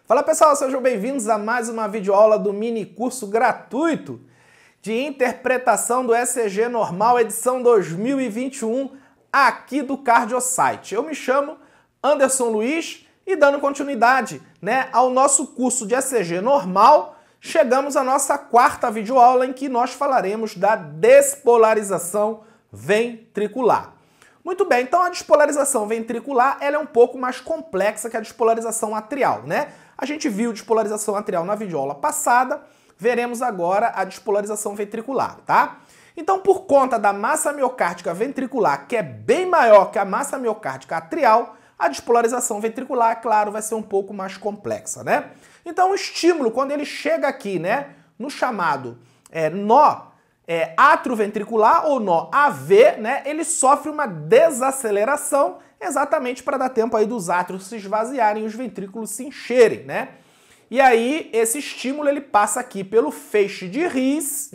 Fala pessoal, sejam bem-vindos a mais uma videoaula do mini curso gratuito de interpretação do ECG normal edição 2021 aqui do CardioSite. Eu me chamo Anderson Luiz e dando continuidade, ao nosso curso de ECG normal, chegamos à nossa quarta videoaula em que nós falaremos da despolarização ventricular. Muito bem, então a despolarização ventricular ela é um pouco mais complexa que a despolarização atrial, A gente viu despolarização atrial na videoaula passada, veremos agora a despolarização ventricular, tá? Então, por conta da massa miocárdica ventricular, que é bem maior que a massa miocárdica atrial, a despolarização ventricular, claro, vai ser um pouco mais complexa, Então, o estímulo, quando ele chega aqui, no chamado nó atrioventricular ou nó AV, ele sofre uma desaceleração exatamente para dar tempo aí dos átrios se esvaziarem e os ventrículos se encherem, E aí, esse estímulo ele passa aqui pelo feixe de His,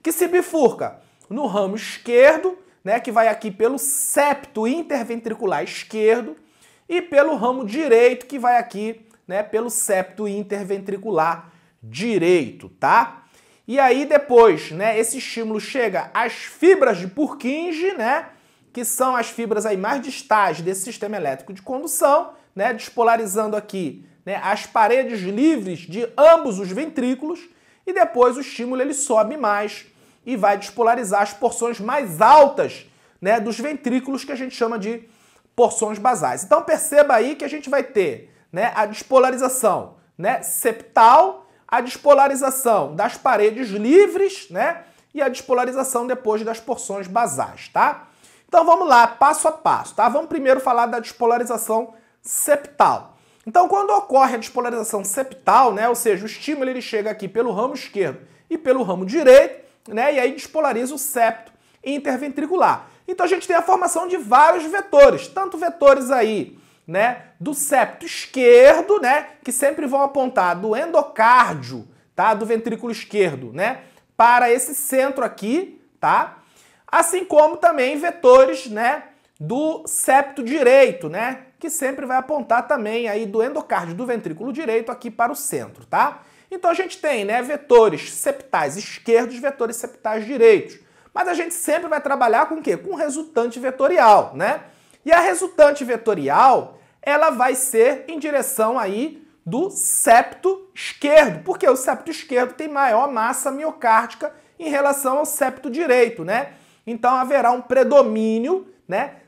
que se bifurca no ramo esquerdo, que vai aqui pelo septo interventricular esquerdo, e pelo ramo direito, que vai aqui, pelo septo interventricular direito, tá? E aí depois, esse estímulo chega às fibras de Purkinje, que são as fibras aí mais distais desse sistema elétrico de condução, despolarizando aqui, as paredes livres de ambos os ventrículos, e depois o estímulo ele sobe mais e vai despolarizar as porções mais altas, dos ventrículos que a gente chama de porções basais. Então perceba aí que a gente vai ter, a despolarização, septal, a despolarização das paredes livres, e a despolarização depois das porções basais, tá? Então vamos lá, passo a passo, tá? Vamos primeiro falar da despolarização septal. Então quando ocorre a despolarização septal, ou seja, o estímulo ele chega aqui pelo ramo esquerdo e pelo ramo direito, e aí despolariza o septo interventricular. Então a gente tem a formação de vários vetores, tanto vetores aí, do septo esquerdo, que sempre vão apontar do endocárdio, tá, do ventrículo esquerdo, para esse centro aqui, tá? Assim como também vetores, do septo direito, que sempre vai apontar também aí do endocárdio do ventrículo direito aqui para o centro, tá? Então a gente tem, vetores septais esquerdos, vetores septais direitos. Mas a gente sempre vai trabalhar com o quê? Com resultante vetorial, E a resultante vetorial, ela vai ser em direção aí do septo esquerdo, porque o septo esquerdo tem maior massa miocárdica em relação ao septo direito, Então haverá um predomínio,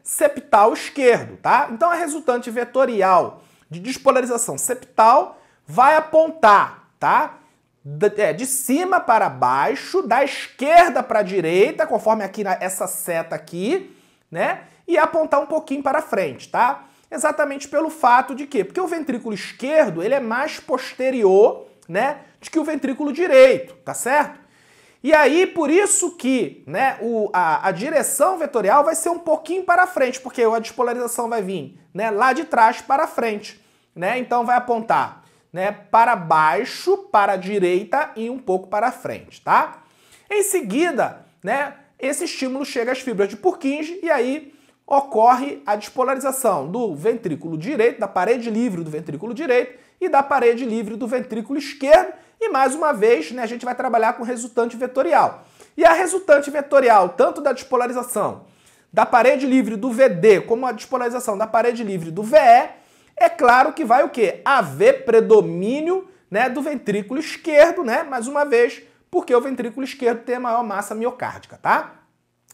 septal esquerdo, tá? Então a resultante vetorial de despolarização septal vai apontar, tá? De cima para baixo, da esquerda para a direita, conforme aqui essa seta aqui, e apontar um pouquinho para frente, tá? Exatamente pelo fato de quê? Porque o ventrículo esquerdo, ele é mais posterior, do que o ventrículo direito, tá certo? E aí, por isso que, a direção vetorial vai ser um pouquinho para frente, porque a despolarização vai vir, lá de trás para frente, Então vai apontar, para baixo, para a direita e um pouco para frente, tá? Em seguida, esse estímulo chega às fibras de Purkinje e aí ocorre a despolarização do ventrículo direito, da parede livre do ventrículo direito e da parede livre do ventrículo esquerdo. E mais uma vez, a gente vai trabalhar com resultante vetorial. E a resultante vetorial, tanto da despolarização da parede livre do VD como a despolarização da parede livre do VE, é claro que vai o quê? Haver predomínio, do ventrículo esquerdo, mais uma vez, porque o ventrículo esquerdo tem a maior massa miocárdica, tá?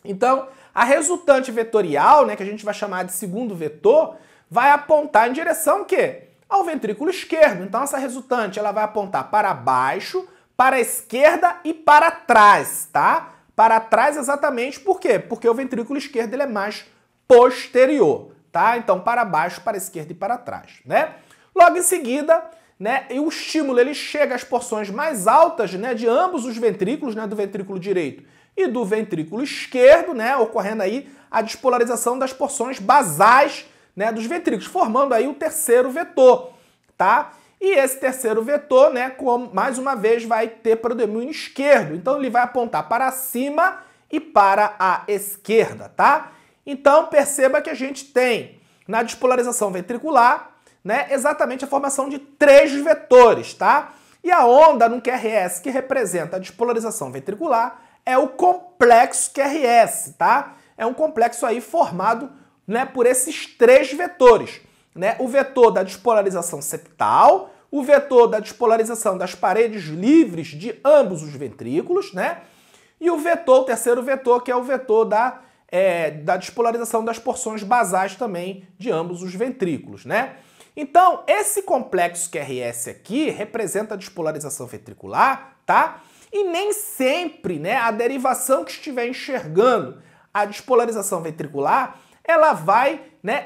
Então, a resultante vetorial, que a gente vai chamar de segundo vetor, vai apontar em direção o quê? Ao ventrículo esquerdo. Então, essa resultante ela vai apontar para baixo, para a esquerda e para trás, tá? Para trás exatamente por quê? Porque o ventrículo esquerdo ele é mais posterior, tá? Então, para baixo, para a esquerda e para trás, Logo em seguida, e o estímulo ele chega às porções mais altas, de ambos os ventrículos, do ventrículo direito e do ventrículo esquerdo, ocorrendo aí a despolarização das porções basais, dos ventrículos, formando aí o terceiro vetor, tá? E esse terceiro vetor, como mais uma vez vai ter predomínio esquerdo, então ele vai apontar para cima e para a esquerda, tá? Então perceba que a gente tem na despolarização ventricular, né, exatamente a formação de 3 vetores, tá? E a onda no QRS que representa a despolarização ventricular é o complexo QRS, tá? É um complexo aí formado, né, por esses 3 vetores, né? O vetor da despolarização septal, o vetor da despolarização das paredes livres de ambos os ventrículos, né? E o terceiro vetor, que é o vetor da despolarização das porções basais também de ambos os ventrículos, né? Então, esse complexo QRS aqui representa a despolarização ventricular, tá? E nem sempre, né, a derivação que estiver enxergando a despolarização ventricular, ela vai, né,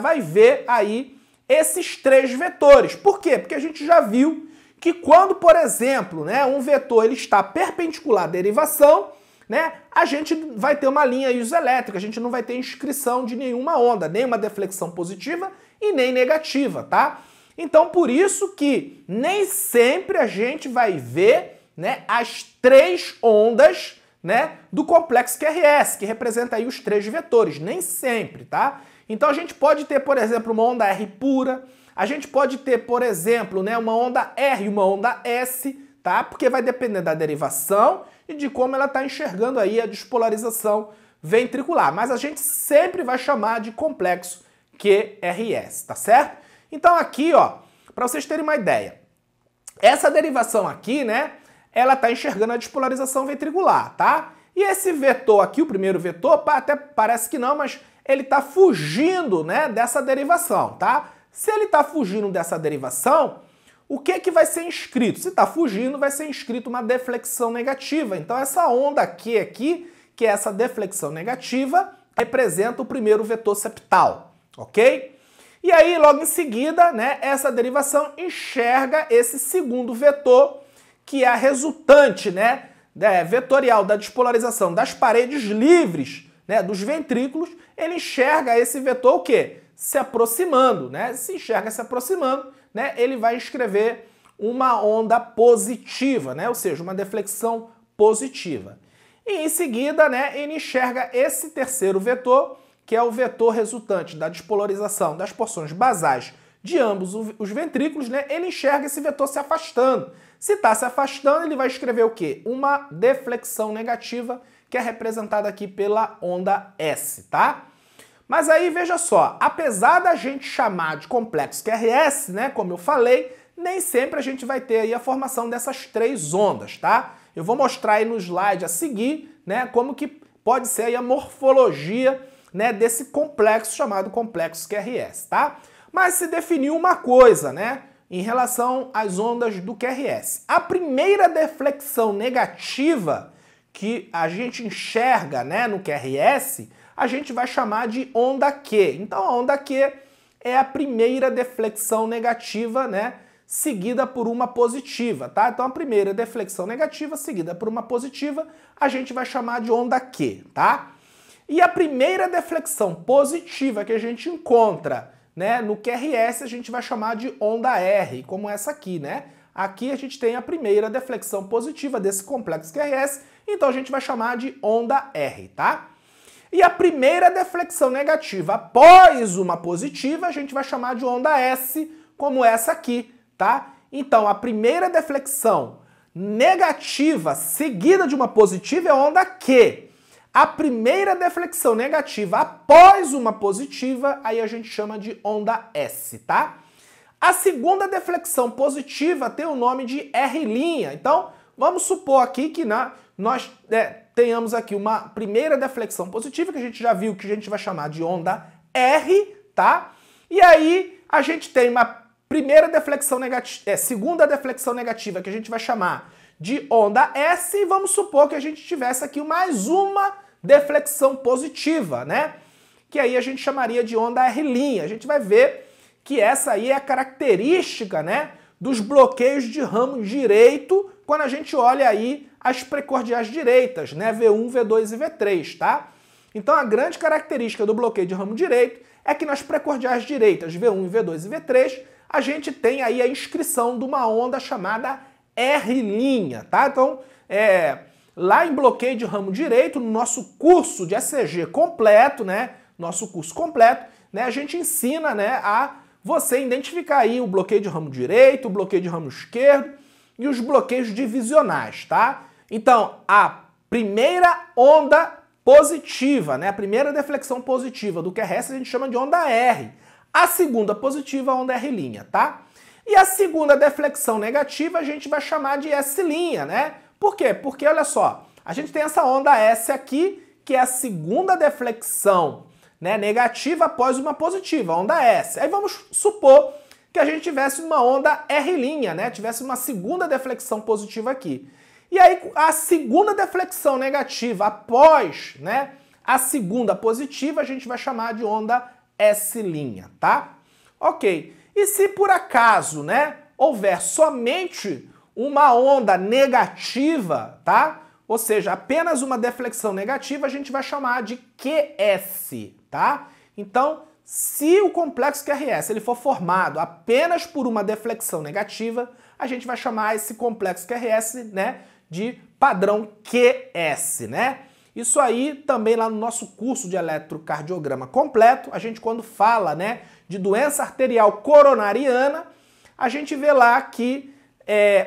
vai ver aí esses 3 vetores. Por quê? Porque a gente já viu que quando, por exemplo, né, um vetor ele está perpendicular à derivação, né, a gente vai ter uma linha isoelétrica, a gente não vai ter inscrição de nenhuma onda, nem uma deflexão positiva e nem negativa, tá? Então, por isso que nem sempre a gente vai ver, né, as 3 ondas, né, do complexo QRS, que representa aí os 3 vetores, nem sempre, tá? Então a gente pode ter, por exemplo, uma onda R pura, a gente pode ter, por exemplo, né, uma onda R e uma onda S, tá? Porque vai depender da derivação e de como ela está enxergando aí a despolarização ventricular. Mas a gente sempre vai chamar de complexo QRS, tá certo? Então aqui, ó, para vocês terem uma ideia, essa derivação aqui, né, ela está enxergando a despolarização ventricular, tá? E esse vetor aqui, o primeiro vetor, até parece que não, mas ele está fugindo, né, dessa derivação, tá? Se ele está fugindo dessa derivação, o que vai ser inscrito? Se está fugindo, vai ser inscrito uma deflexão negativa. Então essa onda aqui, que é essa deflexão negativa, representa o primeiro vetor septal, ok? E aí, logo em seguida, né, essa derivação enxerga esse segundo vetor, que é a resultante, né, vetorial da despolarização das paredes livres, né, dos ventrículos. Ele enxerga esse vetor o quê? Se aproximando, né? Se enxerga se aproximando, né, ele vai escrever uma onda positiva, né? Ou seja, uma deflexão positiva. E em seguida, né, ele enxerga esse terceiro vetor, que é o vetor resultante da despolarização das porções basais de ambos os ventrículos, né? Ele enxerga esse vetor se afastando. Se está se afastando, ele vai escrever o quê? Uma deflexão negativa, que é representada aqui pela onda S, tá? Mas aí, veja só, apesar da gente chamar de complexo QRS, né, como eu falei, nem sempre a gente vai ter aí a formação dessas 3 ondas, tá? Eu vou mostrar aí no slide a seguir, né, como que pode ser aí a morfologia, né, desse complexo chamado complexo QRS, tá? Mas se definiu uma coisa, né, em relação às ondas do QRS. A primeira deflexão negativa que a gente enxerga, né, no QRS, a gente vai chamar de onda Q. Então a onda Q é a primeira deflexão negativa, né, seguida por uma positiva, tá? Então a primeira deflexão negativa seguida por uma positiva, a gente vai chamar de onda Q, tá? E a primeira deflexão positiva que a gente encontra, né, no QRS, a gente vai chamar de onda R, como essa aqui, né? Aqui a gente tem a primeira deflexão positiva desse complexo QRS, então a gente vai chamar de onda R, tá? E a primeira deflexão negativa após uma positiva, a gente vai chamar de onda S, como essa aqui, tá? Então, a primeira deflexão negativa seguida de uma positiva é onda Q. A primeira deflexão negativa após uma positiva, aí a gente chama de onda S, tá? A segunda deflexão positiva tem o nome de R'. Então, vamos supor aqui que nós tenhamos aqui uma primeira deflexão positiva, que a gente já viu que a gente vai chamar de onda R, tá? E aí a gente tem uma primeira deflexão negativa, segunda deflexão negativa, que a gente vai chamar de onda S, e vamos supor que a gente tivesse aqui mais uma deflexão positiva, né? Que aí a gente chamaria de onda R'. A gente vai ver que essa aí é a característica, né, dos bloqueios de ramo direito quando a gente olha aí as precordiais direitas, né, V1, V2 e V3, tá? Então a grande característica do bloqueio de ramo direito é que nas precordiais direitas V1, V2 e V3 a gente tem aí a inscrição de uma onda chamada R', tá? Então, lá em bloqueio de ramo direito, no nosso curso de ECG completo, né, a gente ensina, né, a você identificar aí o bloqueio de ramo direito, o bloqueio de ramo esquerdo e os bloqueios divisionais, tá? Então, a primeira onda positiva, né? A primeira deflexão positiva do QRS a gente chama de onda R. A segunda positiva, a onda R', tá? E a segunda deflexão negativa a gente vai chamar de S', né? Por quê? Porque, olha só, a gente tem essa onda S aqui, que é a segunda deflexão, né, negativa após uma positiva, a onda S. Aí vamos supor que a gente tivesse uma onda R', né? Tivesse uma segunda deflexão positiva aqui. E aí a segunda deflexão negativa após, né, a segunda positiva, a gente vai chamar de onda S', tá? Ok. E se por acaso, né, houver somente uma onda negativa, tá? Ou seja, apenas uma deflexão negativa, a gente vai chamar de QS, tá? Então, se o complexo QRS ele for formado apenas por uma deflexão negativa, a gente vai chamar esse complexo QRS, né, de padrão QS, né? Isso aí também lá no nosso curso de eletrocardiograma completo, a gente quando fala, né, de doença arterial coronariana, a gente vê lá que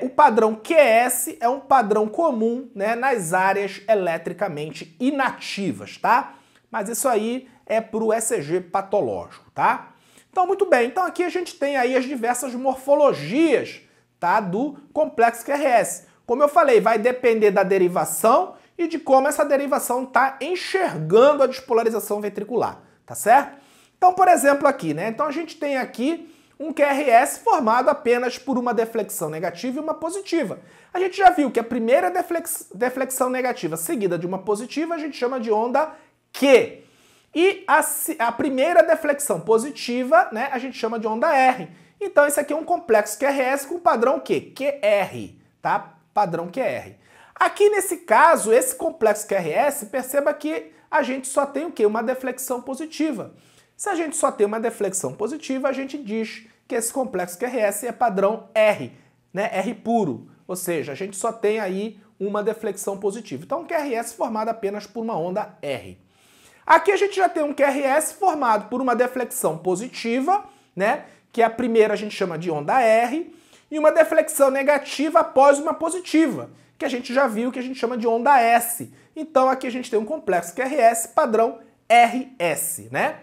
o padrão QS é um padrão comum, né, nas áreas eletricamente inativas, tá? Mas isso aí é para o ECG patológico, tá? Então, muito bem. Então, aqui a gente tem aí as diversas morfologias, tá, do complexo QRS. Como eu falei, vai depender da derivação e de como essa derivação está enxergando a despolarização ventricular, tá certo? Então, por exemplo, aqui, né? Então, a gente tem aqui um QRS formado apenas por uma deflexão negativa e uma positiva. A gente já viu que a primeira deflexão negativa seguida de uma positiva a gente chama de onda Q. E a primeira deflexão positiva, né, a gente chama de onda R. Então esse aqui é um complexo QRS com padrão Q? QR, tá? Padrão QR. Aqui nesse caso, esse complexo QRS, perceba que a gente só tem o quê? Uma deflexão positiva. Se a gente só tem uma deflexão positiva, a gente diz que esse complexo QRS é padrão R, né? R puro. Ou seja, a gente só tem aí uma deflexão positiva. Então, um QRS formado apenas por uma onda R. Aqui a gente já tem um QRS formado por uma deflexão positiva, né? Que a primeira a gente chama de onda R, e uma deflexão negativa após uma positiva, que a gente já viu que a gente chama de onda S. Então, aqui a gente tem um complexo QRS padrão RS, né?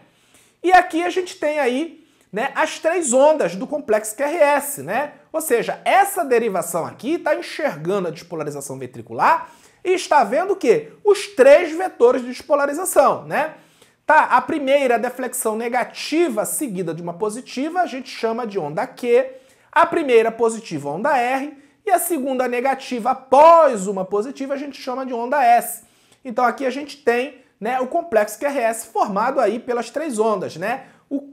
E aqui a gente tem aí, né, as três ondas do complexo QRS, né? Ou seja, essa derivação aqui está enxergando a despolarização ventricular e está vendo o quê? Os três vetores de despolarização, né? Tá, a primeira deflexão negativa seguida de uma positiva a gente chama de onda Q, a primeira positiva onda R e a segunda negativa após uma positiva a gente chama de onda S. Então aqui a gente tem, né, o complexo QRS formado aí pelas três ondas, né?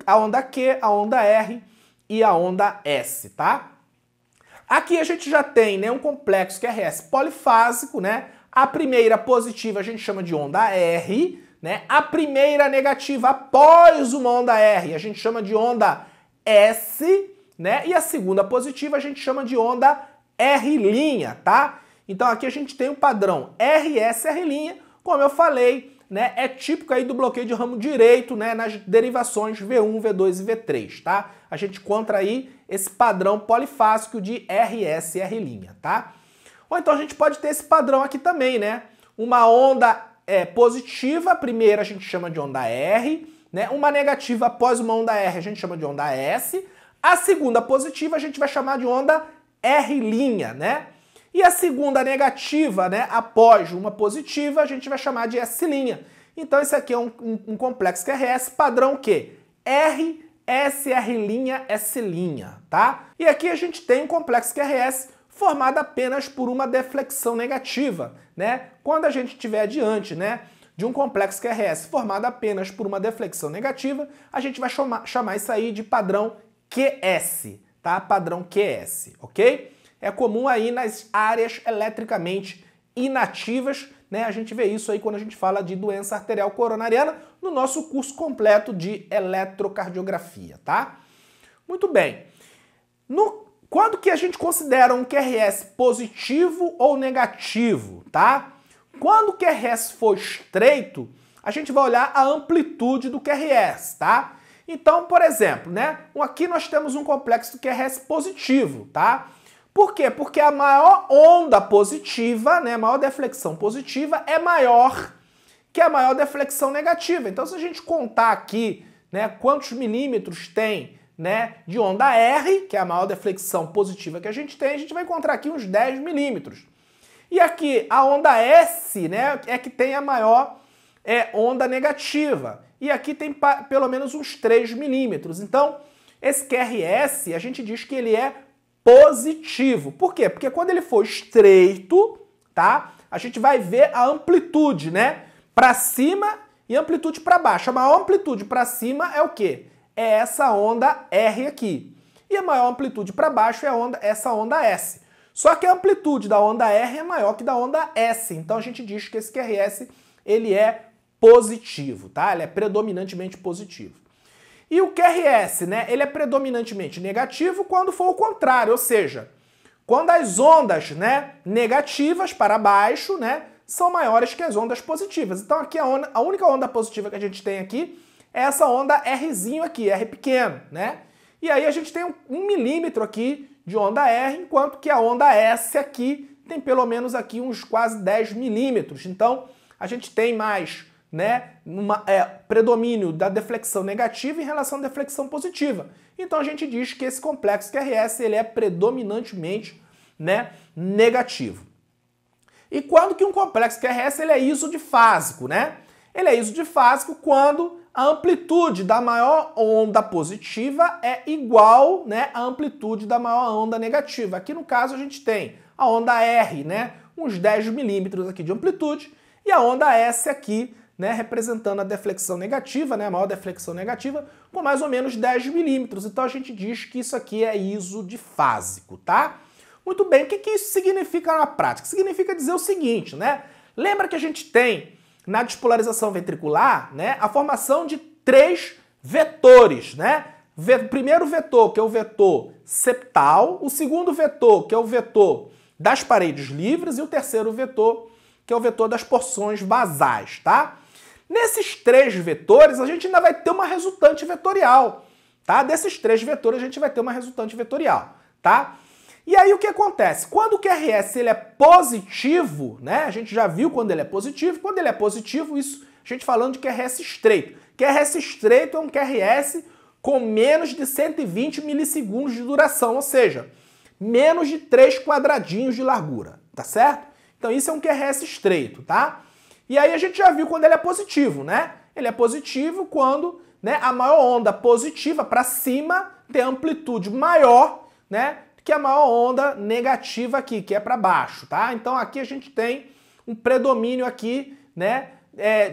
A onda Q, a onda R e a onda S, tá? Aqui a gente já tem, né, um complexo QRS polifásico, né? A primeira positiva a gente chama de onda R, né? A primeira negativa após uma onda R a gente chama de onda S, né? E a segunda positiva a gente chama de onda R', tá? Então aqui a gente tem o padrão RS-R', como eu falei, né, é típico aí do bloqueio de ramo direito, né, nas derivações V1, V2 e V3, tá? A gente encontra aí esse padrão polifásico de RS e R', tá? Ou então a gente pode ter esse padrão aqui também, né? Uma onda positiva, a primeira a gente chama de onda R, né? Uma negativa após uma onda R a gente chama de onda S, a segunda positiva a gente vai chamar de onda R', né? E a segunda negativa, né, após uma positiva, a gente vai chamar de S'. Então esse aqui é um complexo QRS padrão Q? R, S, R', S', tá? E aqui a gente tem um complexo QRS formado apenas por uma deflexão negativa, né? Quando a gente estiver diante, né, de um complexo QRS formado apenas por uma deflexão negativa, a gente vai chamar isso aí de padrão QS, tá? Padrão QS, ok? É comum aí nas áreas eletricamente inativas, né? A gente vê isso aí quando a gente fala de doença arterial coronariana no nosso curso completo de eletrocardiografia, tá? Muito bem. Quando que a gente considera um QRS positivo ou negativo, tá? Quando o QRS for estreito, a gente vai olhar a amplitude do QRS, tá? Então, por exemplo, né, aqui nós temos um complexo QRS positivo, tá? Por quê? Porque a maior onda positiva, né, a maior deflexão positiva é maior que a maior deflexão negativa. Então, se a gente contar aqui, né, quantos milímetros tem, né, de onda R, que é a maior deflexão positiva que a gente tem, a gente vai encontrar aqui uns 10 milímetros. E aqui a onda S, né, é que tem a maior onda negativa. E aqui tem pelo menos uns 3 milímetros. Então, esse QRS, a gente diz que ele é positivo. Por quê? Porque quando ele for estreito, tá? A gente vai ver a amplitude, né? Para cima e amplitude para baixo. A maior amplitude para cima é o quê? É essa onda R aqui. E a maior amplitude para baixo é essa onda S. Só que a amplitude da onda R é maior que da onda S. Então a gente diz que esse QRS ele é positivo, tá? Ele é predominantemente positivo. E o QRS, né, ele é predominantemente negativo quando for o contrário, ou seja, quando as ondas, né, negativas para baixo, né, são maiores que as ondas positivas. Então aqui a única onda positiva que a gente tem aqui é essa onda Rzinho aqui, R pequeno, né? E aí a gente tem 1 milímetro aqui de onda R, enquanto que a onda S aqui tem pelo menos aqui uns quase 10 milímetros. Então a gente tem mais, né, predomínio da deflexão negativa em relação à deflexão positiva. Então a gente diz que esse complexo QRS ele é predominantemente, né, negativo. E quando que um complexo QRS ele é isodifásico, né? Ele é isodifásico quando a amplitude da maior onda positiva é igual, né, à amplitude da maior onda negativa. Aqui no caso a gente tem a onda R, né, uns 10 milímetros aqui de amplitude, e a onda S aqui, né, representando a deflexão negativa, né, a maior deflexão negativa, com mais ou menos 10 milímetros. Então a gente diz que isso aqui é isodifásico, tá? Muito bem, o que isso significa na prática? Significa dizer o seguinte, né? Lembra que a gente tem na despolarização ventricular, né, a formação de 3 vetores, né? O primeiro vetor, que é o vetor septal, o segundo vetor, que é o vetor das paredes livres, e o terceiro vetor, que é o vetor das porções basais, tá? Nesses 3 vetores, a gente ainda vai ter uma resultante vetorial, tá? Desses 3 vetores, a gente vai ter uma resultante vetorial, tá? E aí o que acontece? Quando o QRS ele é positivo, né? A gente já viu quando ele é positivo. Quando ele é positivo, isso a gente falando de QRS estreito. QRS estreito é um QRS com menos de 120 milissegundos de duração, ou seja, menos de 3 quadradinhos de largura, tá certo? Então isso é um QRS estreito, tá? E aí a gente já viu quando ele é positivo, né? Ele é positivo quando, né, a maior onda positiva para cima tem amplitude maior, né, que a maior onda negativa aqui, que é para baixo, tá? Então aqui a gente tem um predomínio aqui, né,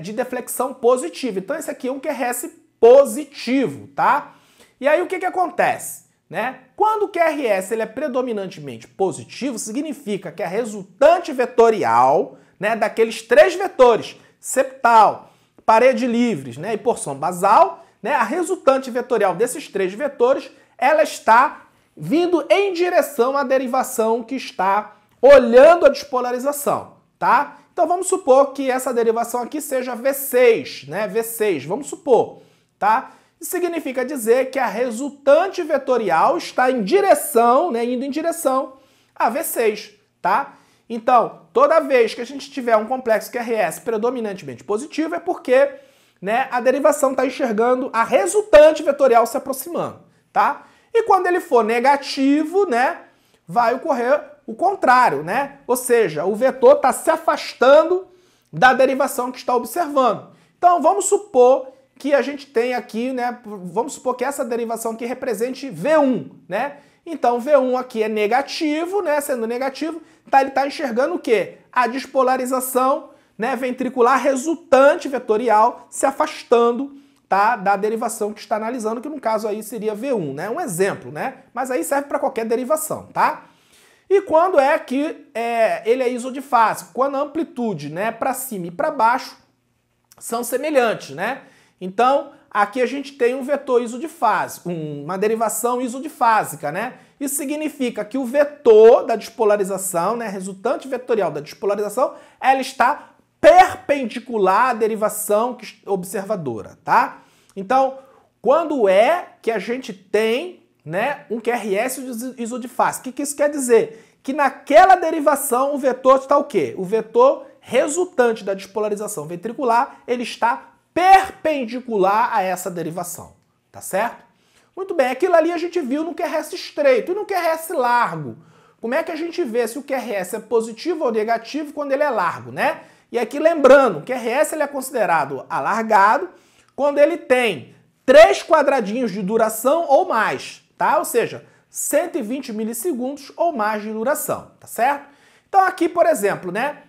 de deflexão positiva. Então esse aqui é um QRS positivo, tá? E aí o que acontece, né? Quando o QRS ele é predominantemente positivo, significa que a resultante vetorial, né, daqueles 3 vetores, septal, parede livres, né, e porção basal, né, a resultante vetorial desses 3 vetores, ela está vindo em direção à derivação que está olhando a despolarização, tá? Então vamos supor que essa derivação aqui seja V6, né? V6, vamos supor, tá? Isso significa dizer que a resultante vetorial está em direção, né, indo em direção a V6, tá? Então, toda vez que a gente tiver um complexo QRS predominantemente positivo é porque, né, a derivação está enxergando a resultante vetorial se aproximando, tá? E quando ele for negativo, né, vai ocorrer o contrário, né? Ou seja, o vetor está se afastando da derivação que está observando. Então, vamos supor que a gente tem aqui, né, vamos supor que essa derivação aqui represente V1, né? Então, V1 aqui é negativo, né, sendo negativo, ele está enxergando o quê? A despolarização, né, ventricular resultante vetorial se afastando, tá, da derivação que está analisando, que no caso aí seria V1, né? Um exemplo, né? Mas aí serve para qualquer derivação, tá? E quando é que ele é isodifásico? Quando a amplitude, né, para cima e para baixo são semelhantes, né? Então, aqui a gente tem um vetor isodifásico, uma derivação isodifásica, né? Isso significa que o vetor da despolarização, né, resultante vetorial da despolarização, ela está perpendicular à derivação observadora, tá? Então, quando é que a gente tem, né, um QRS isodifásico. O que isso quer dizer? Que naquela derivação o vetor está o quê? O vetor resultante da despolarização ventricular, ele está perpendicular a essa derivação, tá certo? Muito bem, aquilo ali a gente viu no QRS estreito e no QRS largo. Como é que a gente vê se o QRS é positivo ou negativo quando ele é largo, né? E aqui lembrando, o QRS ele é considerado alargado quando ele tem 3 quadradinhos de duração ou mais, tá? Ou seja, 120 milissegundos ou mais de duração, tá certo? Então aqui, por exemplo, né,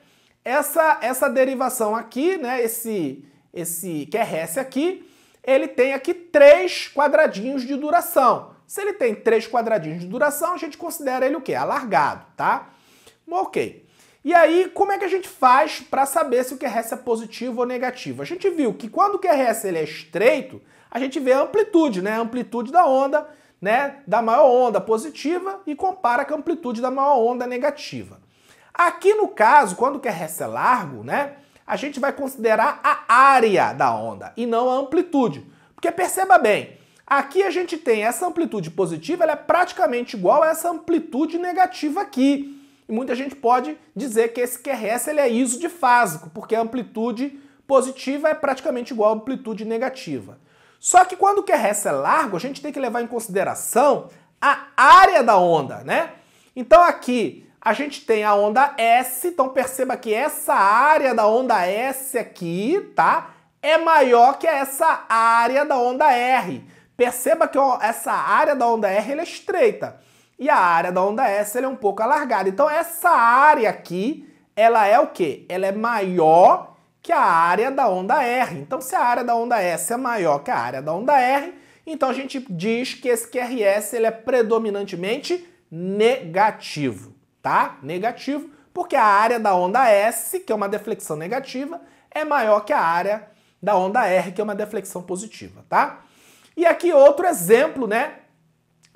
essa derivação aqui, né, esse QRS aqui, ele tem aqui 3 quadradinhos de duração. Se ele tem 3 quadradinhos de duração, a gente considera ele o quê? Alargado, tá? Ok. E aí, como é que a gente faz para saber se o QRS é positivo ou negativo? A gente viu que quando o QRS ele é estreito, a gente vê a amplitude, né? A amplitude da onda, né, da maior onda positiva e compara com a amplitude da maior onda negativa. Aqui no caso, quando o QRS é largo, né, a gente vai considerar a área da onda e não a amplitude. Porque perceba bem, aqui a gente tem essa amplitude positiva, ela é praticamente igual a essa amplitude negativa aqui. E muita gente pode dizer que esse QRS ele é isodifásico, porque a amplitude positiva é praticamente igual à amplitude negativa. Só que quando o QRS é largo, a gente tem que levar em consideração a área da onda, né? Então aqui a gente tem a onda S, então perceba que essa área da onda S aqui, tá? É maior que essa área da onda R. Perceba que essa área da onda R ela é estreita e a área da onda S ela é um pouco alargada. Então essa área aqui, ela é o quê? Ela é maior que a área da onda R. Então se a área da onda S é maior que a área da onda R, então a gente diz que esse QRS ele é predominantemente negativo, tá? Negativo, porque a área da onda S, que é uma deflexão negativa, é maior que a área da onda R, que é uma deflexão positiva, tá? E aqui outro exemplo, né?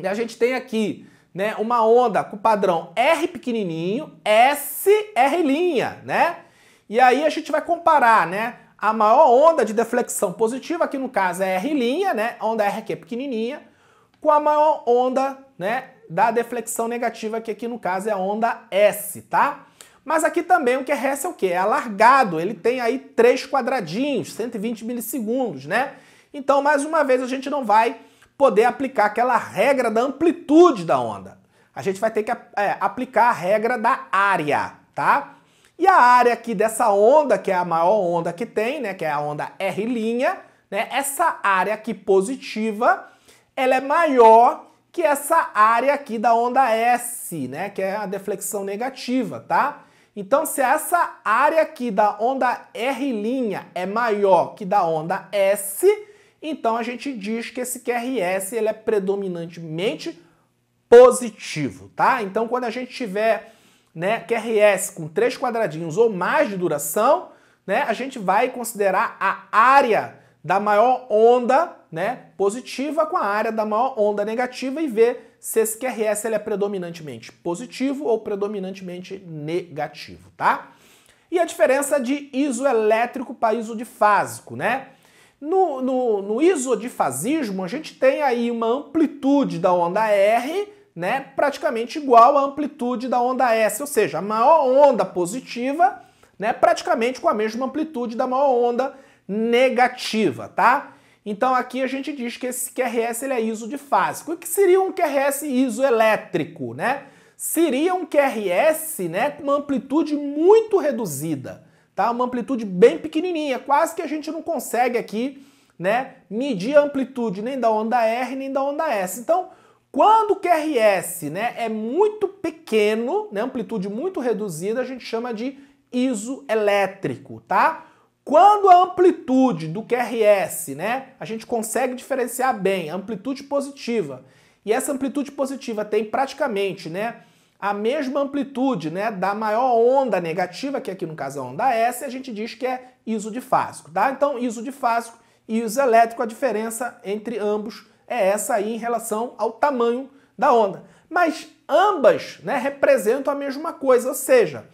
A gente tem aqui, né, uma onda com padrão R pequenininho, S, R', né? E aí a gente vai comparar, né, a maior onda de deflexão positiva, que no caso é R', né, a onda R aqui é pequenininha, com a maior onda, né, da deflexão negativa, que aqui no caso é a onda S, tá? Mas aqui também o QRS é o quê? É alargado, ele tem aí 3 quadradinhos, 120 milissegundos, né? Então, mais uma vez, a gente não vai poder aplicar aquela regra da amplitude da onda. A gente vai ter que aplicar a regra da área, tá? E a área aqui dessa onda, que é a maior onda que tem, né, que é a onda R', né, essa área aqui positiva, ela é maior que essa área aqui da onda S, né, que é a deflexão negativa, tá? Então, se essa área aqui da onda R' é maior que da onda S, então a gente diz que esse QRS ele é predominantemente positivo, tá? Então, quando a gente tiver, né, QRS com 3 quadradinhos ou mais de duração, né, a gente vai considerar a área da maior onda, né, positiva com a área da maior onda negativa e ver se esse QRS ele é predominantemente positivo ou predominantemente negativo, tá? E a diferença de isoelétrico para isodifásico, né? No isodifasismo, a gente tem aí uma amplitude da onda R, né, praticamente igual à amplitude da onda S, ou seja, a maior onda positiva, né, praticamente com a mesma amplitude da maior onda negativa, tá? Então aqui a gente diz que esse QRS ele é isodifásico. O que seria um QRS isoelétrico, né? Seria um QRS, né, com uma amplitude muito reduzida, tá? Uma amplitude bem pequenininha, quase que a gente não consegue aqui, né, medir a amplitude nem da onda R nem da onda S. Então, quando o QRS, né, é muito pequeno, né, amplitude muito reduzida, a gente chama de isoelétrico, tá? Quando a amplitude do QRS, né, a gente consegue diferenciar bem a amplitude positiva, e essa amplitude positiva tem praticamente, né, a mesma amplitude, né, da maior onda negativa, que aqui no caso é a onda S, a gente diz que é isodifásico, tá? Então, isodifásico e isoelétrico, a diferença entre ambos é essa aí em relação ao tamanho da onda. Mas ambas, né, representam a mesma coisa, ou seja,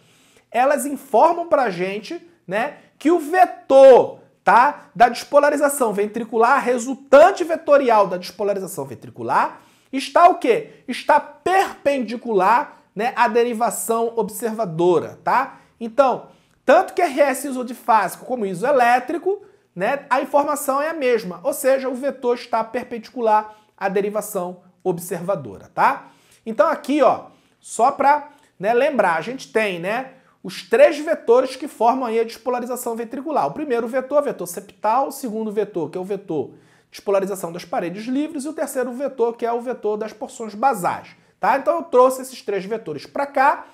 elas informam pra gente, né, que o vetor tá, da despolarização ventricular resultante vetorial da despolarização ventricular está o quê? Está perpendicular, né, à derivação observadora, tá? Então, tanto QRS isodifásico como isoelétrico, né, a informação é a mesma, ou seja, o vetor está perpendicular à derivação observadora, tá? Então aqui, ó, só para, né, lembrar, a gente tem, né, os três vetores que formam aí a despolarização ventricular. O primeiro vetor, vetor septal, o segundo vetor, que é o vetor despolarização das paredes livres, e o terceiro vetor, que é o vetor das porções basais, tá? Então eu trouxe esses três vetores para cá,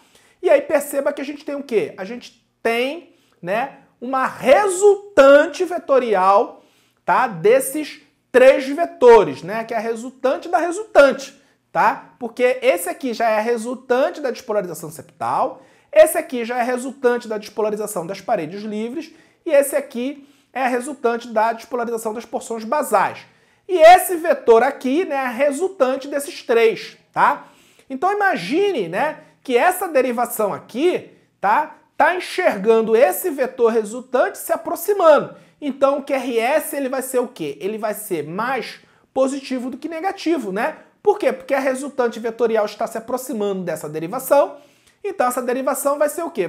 e aí perceba que a gente tem o quê? A gente tem, né, uma resultante vetorial, tá, desses três vetores, né, que é a resultante da resultante, tá? Porque esse aqui já é a resultante da despolarização septal, esse aqui já é a resultante da despolarização das paredes livres e esse aqui é a resultante da despolarização das porções basais. E esse vetor aqui, né, é a resultante desses três, tá? Então imagine, né, que essa derivação aqui, tá enxergando esse vetor resultante se aproximando. Então o QRS ele vai ser o quê? Ele vai ser mais positivo do que negativo, né? Por quê? Porque a resultante vetorial está se aproximando dessa derivação. Então essa derivação vai ser o quê?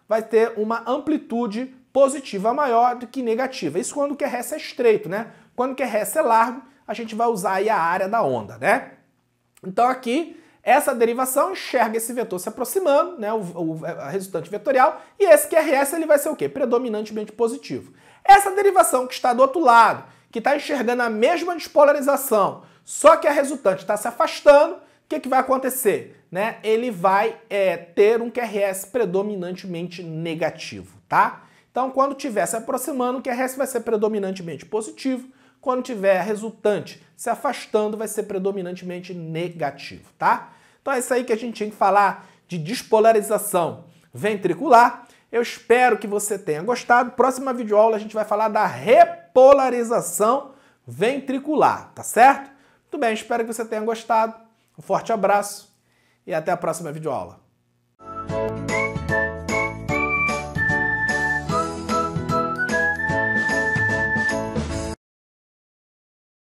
Vai ter uma amplitude positiva maior do que negativa. Isso quando o QRS é estreito, né? Quando o QRS é largo, a gente vai usar aí a área da onda, né? Então aqui essa derivação enxerga esse vetor se aproximando, né, a resultante vetorial, e esse QRS ele vai ser o quê? Predominantemente positivo. Essa derivação que está do outro lado, que está enxergando a mesma despolarização, só que a resultante está se afastando, o que vai acontecer? Né? Ele vai ter um QRS predominantemente negativo, tá? Então, quando estiver se aproximando, o QRS vai ser predominantemente positivo. Quando tiver a resultante se afastando, vai ser predominantemente negativo, tá? Então é isso aí que a gente tinha que falar de despolarização ventricular. Eu espero que você tenha gostado. Próxima videoaula a gente vai falar da repolarização ventricular, tá certo? Muito bem, espero que você tenha gostado. Um forte abraço e até a próxima videoaula.